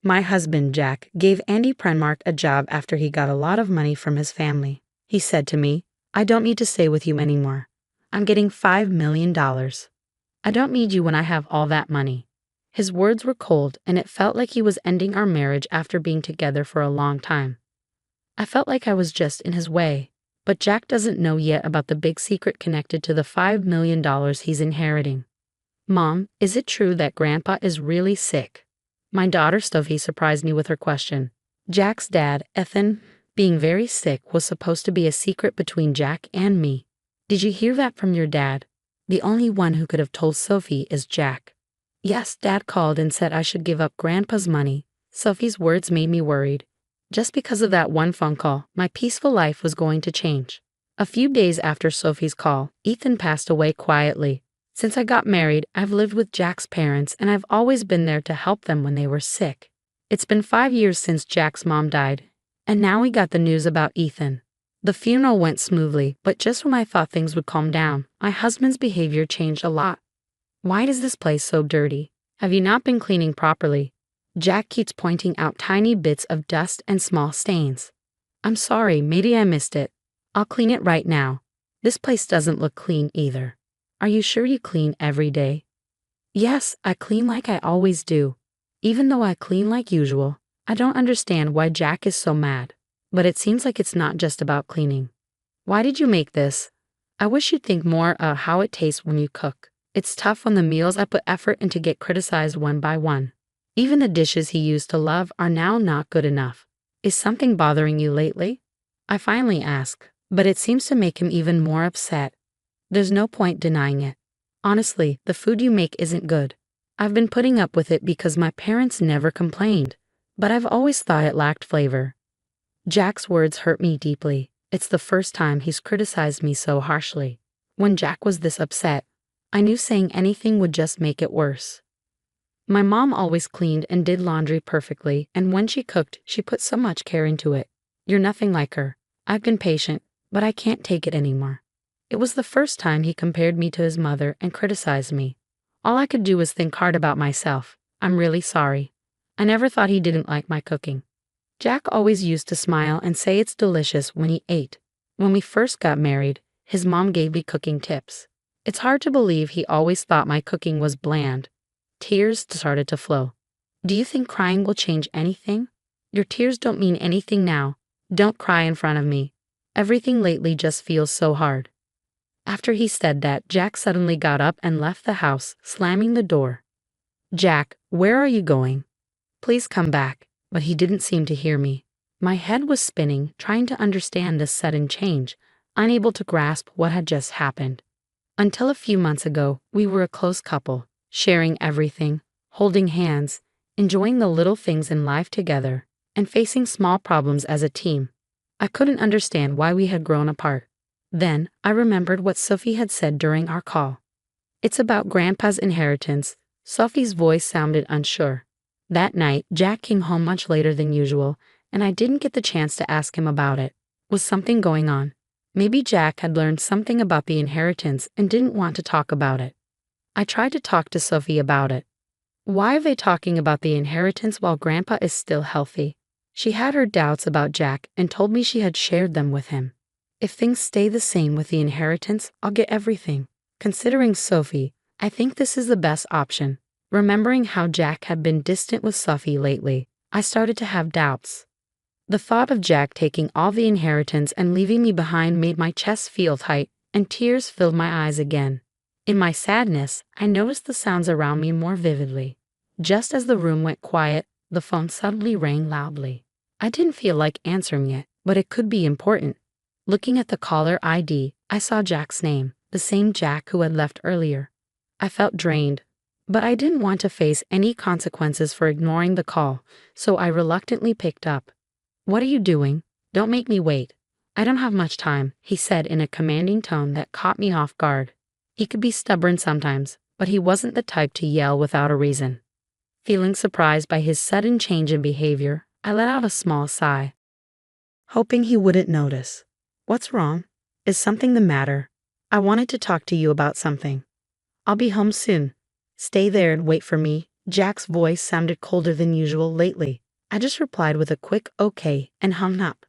My husband, Jack, gave Andy Primark a job after he got a lot of money from his family. He said to me, "I don't need to stay with you anymore. I'm getting $5 million. I don't need you when I have all that money." His words were cold, and it felt like he was ending our marriage after being together for a long time. I felt like I was just in his way, but Jack doesn't know yet about the big secret connected to the $5 million he's inheriting. "Mom, is it true that Grandpa is really sick?" My daughter Sophie surprised me with her question. Jack's dad, Ethan, being very sick was supposed to be a secret between Jack and me. "Did you hear that from your dad?" The only one who could have told Sophie is Jack. "Yes, Dad called and said I should give up Grandpa's money." Sophie's words made me worried. Just because of that one phone call, my peaceful life was going to change. A few days after Sophie's call, Ethan passed away quietly. Since I got married, I've lived with Jack's parents and I've always been there to help them when they were sick. It's been 5 years since Jack's mom died, and now we got the news about Ethan. The funeral went smoothly, but just when I thought things would calm down, my husband's behavior changed a lot. "Why is this place so dirty? Have you not been cleaning properly?" Jack keeps pointing out tiny bits of dust and small stains. "I'm sorry, maybe I missed it. I'll clean it right now." "This place doesn't look clean either." "Are you sure you clean every day?" "Yes, I clean like I always do." Even though I clean like usual, I don't understand why Jack is so mad. But it seems like it's not just about cleaning. "Why did you make this? I wish you'd think more of how it tastes when you cook. It's tough when the meals I put effort into get criticized one by one. Even the dishes he used to love are now not good enough. Is something bothering you lately?" I finally ask, but it seems to make him even more upset. There's no point denying it. "Honestly, the food you make isn't good. I've been putting up with it because my parents never complained, but I've always thought it lacked flavor." Jack's words hurt me deeply. It's the first time he's criticized me so harshly. When Jack was this upset, I knew saying anything would just make it worse. My mom always cleaned and did laundry perfectly, and when she cooked, she put so much care into it. "You're nothing like her. I've been patient, but I can't take it anymore." It was the first time he compared me to his mother and criticized me. All I could do was think hard about myself. "I'm really sorry. I never thought he didn't like my cooking." Jack always used to smile and say it's delicious when he ate. When we first got married, his mom gave me cooking tips. It's hard to believe he always thought my cooking was bland. Tears started to flow. "Do you think crying will change anything?" "Your tears don't mean anything now. Don't cry in front of me. Everything lately just feels so hard." After he said that, Jack suddenly got up and left the house, slamming the door. "Jack, where are you going? Please come back." But he didn't seem to hear me. My head was spinning, trying to understand this sudden change, unable to grasp what had just happened. Until a few months ago, we were a close couple, sharing everything, holding hands, enjoying the little things in life together, and facing small problems as a team. I couldn't understand why we had grown apart. Then, I remembered what Sophie had said during our call. "It's about Grandpa's inheritance." Sophie's voice sounded unsure. That night, Jack came home much later than usual, and I didn't get the chance to ask him about it. Was something going on? Maybe Jack had learned something about the inheritance and didn't want to talk about it. I tried to talk to Sophie about it. Why are they talking about the inheritance while Grandpa is still healthy? She had her doubts about Jack and told me she had shared them with him. If things stay the same with the inheritance, I'll get everything. Considering Sophie, I think this is the best option. Remembering how Jack had been distant with Sophie lately, I started to have doubts. The thought of Jack taking all the inheritance and leaving me behind made my chest feel tight, and tears filled my eyes again. In my sadness, I noticed the sounds around me more vividly. Just as the room went quiet, the phone suddenly rang loudly. I didn't feel like answering it, but it could be important. Looking at the caller ID, I saw Jack's name, the same Jack who had left earlier. I felt drained, but I didn't want to face any consequences for ignoring the call, so I reluctantly picked up. "What are you doing? Don't make me wait." "I don't have much time," he said in a commanding tone that caught me off guard. He could be stubborn sometimes, but he wasn't the type to yell without a reason. Feeling surprised by his sudden change in behavior, I let out a small sigh, hoping he wouldn't notice. "What's wrong? Is something the matter? I wanted to talk to you about something." "I'll be home soon. Stay there and wait for me," Jack's voice sounded colder than usual lately. I just replied with a quick okay and hung up.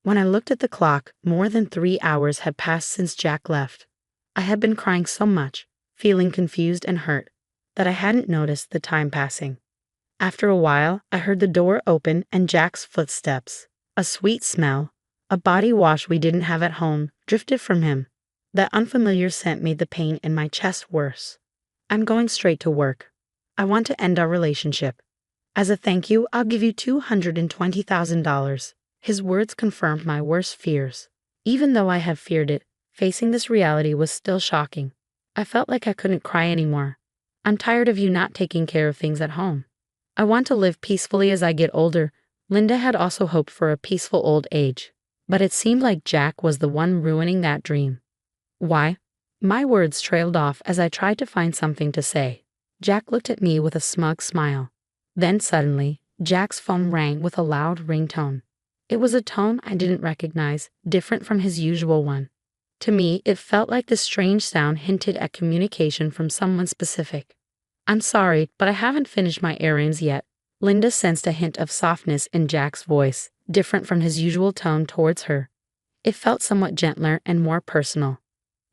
When I looked at the clock, more than 3 hours had passed since Jack left. I had been crying so much, feeling confused and hurt, that I hadn't noticed the time passing. After a while, I heard the door open and Jack's footsteps. A sweet smell, a body wash we didn't have at home, drifted from him. That unfamiliar scent made the pain in my chest worse. I'm going straight to work. I want to end our relationship. As a thank you, I'll give you $220,000. His words confirmed my worst fears. Even though I had feared it, facing this reality was still shocking. I felt like I couldn't cry anymore. I'm tired of you not taking care of things at home. I want to live peacefully as I get older. Linda had also hoped for a peaceful old age. But it seemed like Jack was the one ruining that dream. Why? My words trailed off as I tried to find something to say. Jack looked at me with a smug smile. Then suddenly, Jack's phone rang with a loud ringtone. It was a tone I didn't recognize, different from his usual one. To me, it felt like the strange sound hinted at communication from someone specific. I'm sorry, but I haven't finished my errands yet. Linda sensed a hint of softness in Jack's voice, different from his usual tone towards her. It felt somewhat gentler and more personal.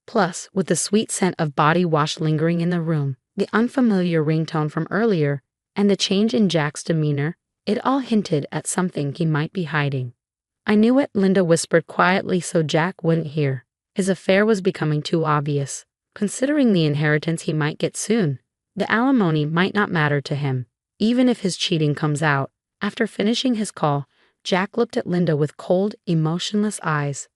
Plus, with the sweet scent of body wash lingering in the room, the unfamiliar ringtone from earlier, and the change in Jack's demeanor, it all hinted at something he might be hiding. I knew it, Linda whispered quietly so Jack wouldn't hear. His affair was becoming too obvious. Considering the inheritance he might get soon, the alimony might not matter to him, even if his cheating comes out. After finishing his call, Jack looked at Linda with cold, emotionless eyes.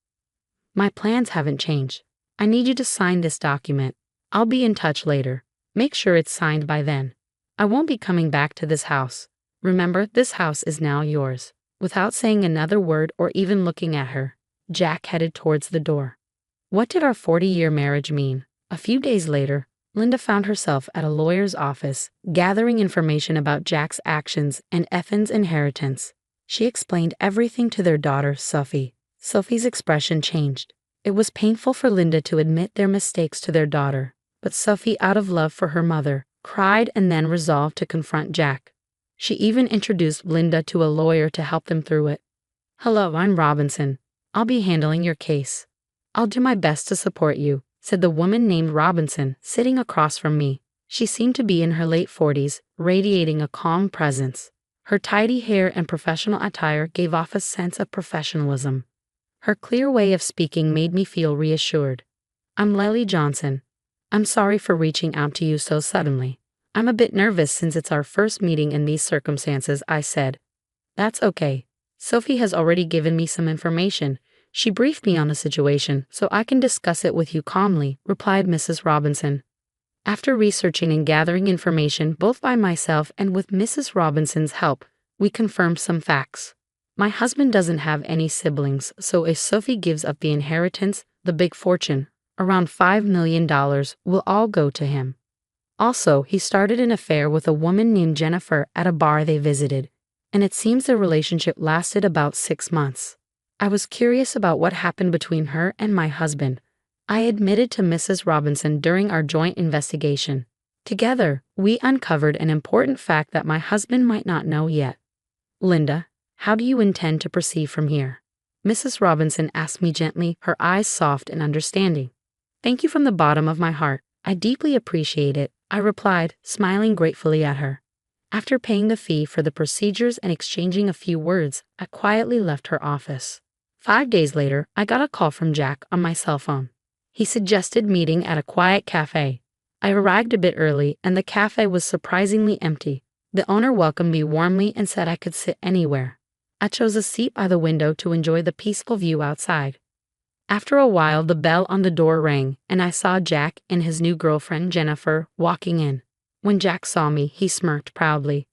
My plans haven't changed. I need you to sign this document. I'll be in touch later. Make sure it's signed by then. I won't be coming back to this house. Remember, this house is now yours. Without saying another word or even looking at her, Jack headed towards the door. What did our 40-year marriage mean? A few days later, Linda found herself at a lawyer's office, gathering information about Jack's actions and Ethan's inheritance. She explained everything to their daughter, Sophie. Sophie's expression changed. It was painful for Linda to admit their mistakes to their daughter, but Sophie, out of love for her mother, cried and then resolved to confront Jack. She even introduced Linda to a lawyer to help them through it. Hello, I'm Robinson. I'll be handling your case. I'll do my best to support you, said the woman named Robinson, sitting across from me. She seemed to be in her late 40s, radiating a calm presence. Her tidy hair and professional attire gave off a sense of professionalism. Her clear way of speaking made me feel reassured. I'm Lily Johnson. I'm sorry for reaching out to you so suddenly. I'm a bit nervous since it's our first meeting in these circumstances, I said. That's okay. Sophie has already given me some information. She briefed me on the situation, so I can discuss it with you calmly, replied Mrs. Robinson. After researching and gathering information both by myself and with Mrs. Robinson's help, we confirmed some facts. My husband doesn't have any siblings, so if Sophie gives up the inheritance, the big fortune, around $5 million, will all go to him. Also, he started an affair with a woman named Jennifer at a bar they visited, and it seems the relationship lasted about 6 months. I was curious about what happened between her and my husband. I admitted to Mrs. Robinson during our joint investigation. Together, we uncovered an important fact that my husband might not know yet. Linda, how do you intend to proceed from here? Mrs. Robinson asked me gently, her eyes soft and understanding. Thank you from the bottom of my heart. I deeply appreciate it, I replied, smiling gratefully at her. After paying the fee for the procedures and exchanging a few words, I quietly left her office. 5 days later, I got a call from Jack on my cell phone. He suggested meeting at a quiet cafe. I arrived a bit early, and the cafe was surprisingly empty. The owner welcomed me warmly and said I could sit anywhere. I chose a seat by the window to enjoy the peaceful view outside. After a while, the bell on the door rang, and I saw Jack and his new girlfriend, Jennifer, walking in. When Jack saw me, he smirked proudly.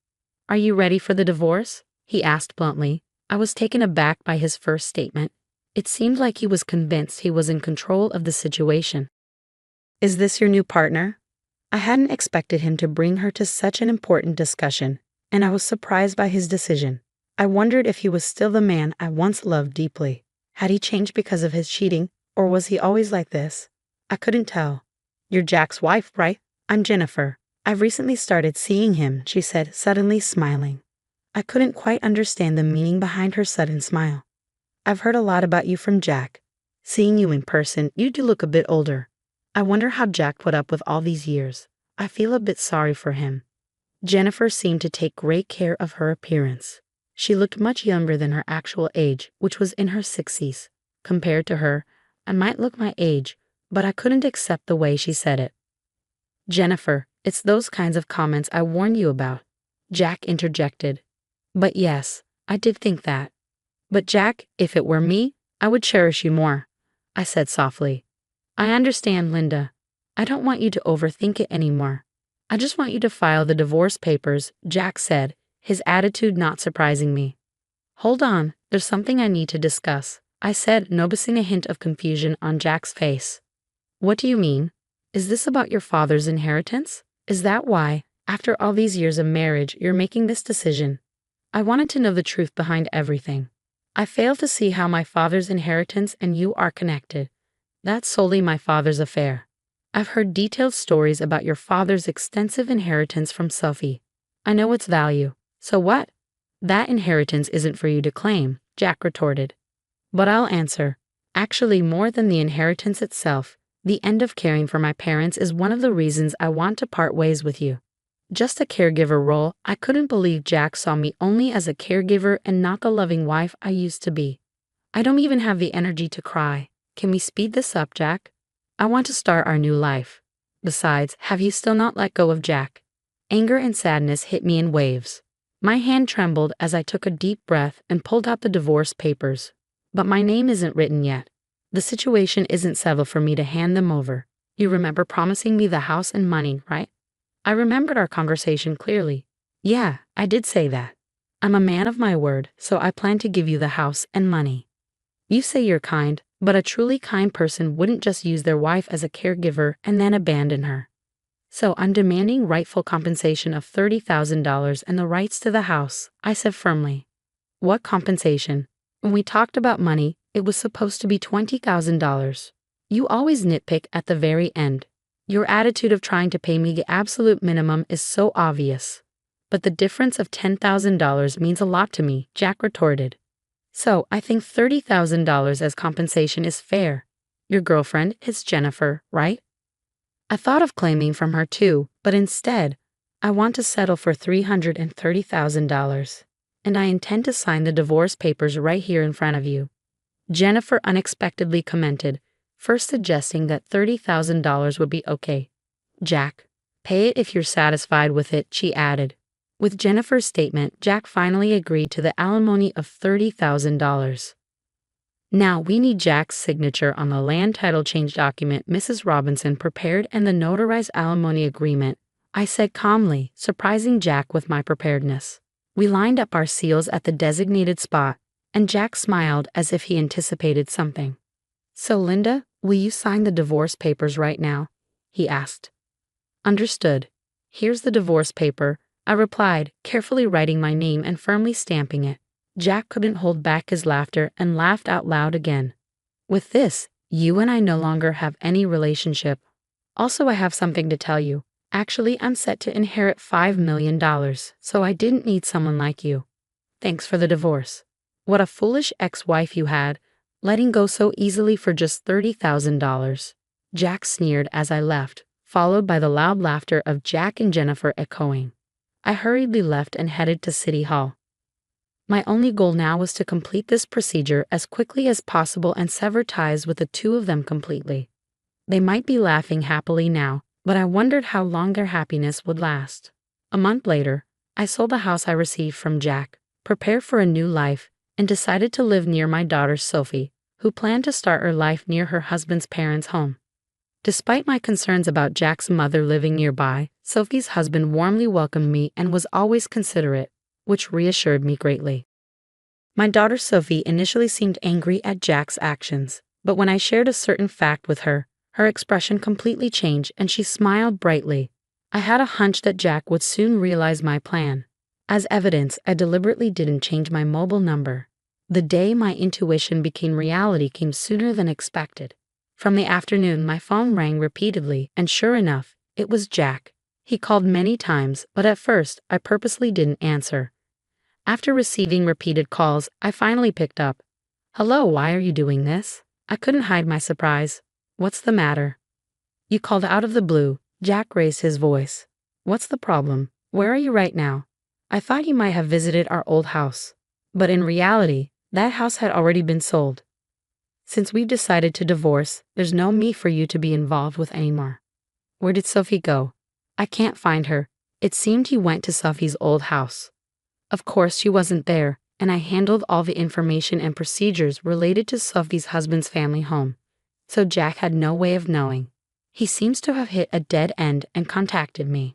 Are you ready for the divorce? He asked bluntly. I was taken aback by his first statement. It seemed like he was convinced he was in control of the situation. Is this your new partner? I hadn't expected him to bring her to such an important discussion, and I was surprised by his decision. I wondered if he was still the man I once loved deeply. Had he changed because of his cheating, or was he always like this? I couldn't tell. You're Jack's wife, right? I'm Jennifer. I've recently started seeing him, she said, suddenly smiling. I couldn't quite understand the meaning behind her sudden smile. I've heard a lot about you from Jack. Seeing you in person, you do look a bit older. I wonder how Jack put up with all these years. I feel a bit sorry for him. Jennifer seemed to take great care of her appearance. She looked much younger than her actual age, which was in her 60s. Compared to her, I might look my age, but I couldn't accept the way she said it. Jennifer, it's those kinds of comments I warned you about, Jack interjected. But yes, I did think that. But Jack, if it were me, I would cherish you more, I said softly. I understand, Linda. I don't want you to overthink it anymore. I just want you to file the divorce papers, Jack said, his attitude not surprising me. Hold on, there's something I need to discuss, I said, noticing a hint of confusion on Jack's face. What do you mean? Is this about your father's inheritance? Is that why, after all these years of marriage, you're making this decision? I wanted to know the truth behind everything. I fail to see how my father's inheritance and you are connected. That's solely my father's affair. I've heard detailed stories about your father's extensive inheritance from Sophie. I know its value. So what? That inheritance isn't for you to claim, Jack retorted. But I'll answer. Actually, more than the inheritance itself, the end of caring for my parents is one of the reasons I want to part ways with you. Just a caregiver role, I couldn't believe Jack saw me only as a caregiver and not the loving wife I used to be. I don't even have the energy to cry. Can we speed this up, Jack? I want to start our new life. Besides, have you still not let go of Jack? Anger and sadness hit me in waves. My hand trembled as I took a deep breath and pulled out the divorce papers. But my name isn't written yet. The situation isn't settled for me to hand them over. You remember promising me the house and money, right? I remembered our conversation clearly. Yeah, I did say that. I'm a man of my word, so I plan to give you the house and money. You say you're kind, but a truly kind person wouldn't just use their wife as a caregiver and then abandon her. So I'm demanding rightful compensation of $30,000 and the rights to the house, I said firmly. What compensation? When we talked about money, it was supposed to be $20,000. You always nitpick at the very end. Your attitude of trying to pay me the absolute minimum is so obvious. But the difference of $10,000 means a lot to me, Jack retorted. So I think $30,000 as compensation is fair. Your girlfriend is Jennifer, right? I thought of claiming from her too, but instead, I want to settle for $330,000. And I intend to sign the divorce papers right here in front of you. Jennifer unexpectedly commented, first suggesting that $30,000 would be okay. Jack, pay it if you're satisfied with it, she added. With Jennifer's statement, Jack finally agreed to the alimony of $30,000. Now we need Jack's signature on the land title change document Mrs. Robinson prepared and the notarized alimony agreement, I said calmly, surprising Jack with my preparedness. We lined up our seals at the designated spot, and Jack smiled as if he anticipated something. So Linda, will you sign the divorce papers right now? He asked. Understood. Here's the divorce paper, I replied, carefully writing my name and firmly stamping it. Jack couldn't hold back his laughter and laughed out loud again. With this, you and I no longer have any relationship. Also, I have something to tell you. Actually, I'm set to inherit $5 million, so I didn't need someone like you. Thanks for the divorce. What a foolish ex-wife you had, letting go so easily for just $30,000. Jack sneered as I left, followed by the loud laughter of Jack and Jennifer echoing. I hurriedly left and headed to City Hall. My only goal now was to complete this procedure as quickly as possible and sever ties with the two of them completely. They might be laughing happily now, but I wondered how long their happiness would last. A month later, I sold the house I received from Jack, prepared for a new life, and decided to live near my daughter Sophie, who planned to start her life near her husband's parents' home. Despite my concerns about Jack's mother living nearby, Sophie's husband warmly welcomed me and was always considerate, which reassured me greatly. My daughter Sophie initially seemed angry at Jack's actions, but when I shared a certain fact with her, her expression completely changed and she smiled brightly. I had a hunch that Jack would soon realize my plan. As evidence, I deliberately didn't change my mobile number. The day my intuition became reality came sooner than expected. From the afternoon, my phone rang repeatedly, and sure enough, it was Jack. He called many times, but at first, I purposely didn't answer. After receiving repeated calls, I finally picked up. Hello, why are you doing this? I couldn't hide my surprise. What's the matter? You called out of the blue. Jack raised his voice. What's the problem? Where are you right now? I thought you might have visited our old house. But in reality, that house had already been sold. Since we've decided to divorce, there's no me for you to be involved with anymore. Where did Sophie go? I can't find her. It seemed he went to Sophie's old house. Of course she wasn't there, and I handled all the information and procedures related to Sophie's husband's family home. So Jack had no way of knowing. He seems to have hit a dead end and contacted me.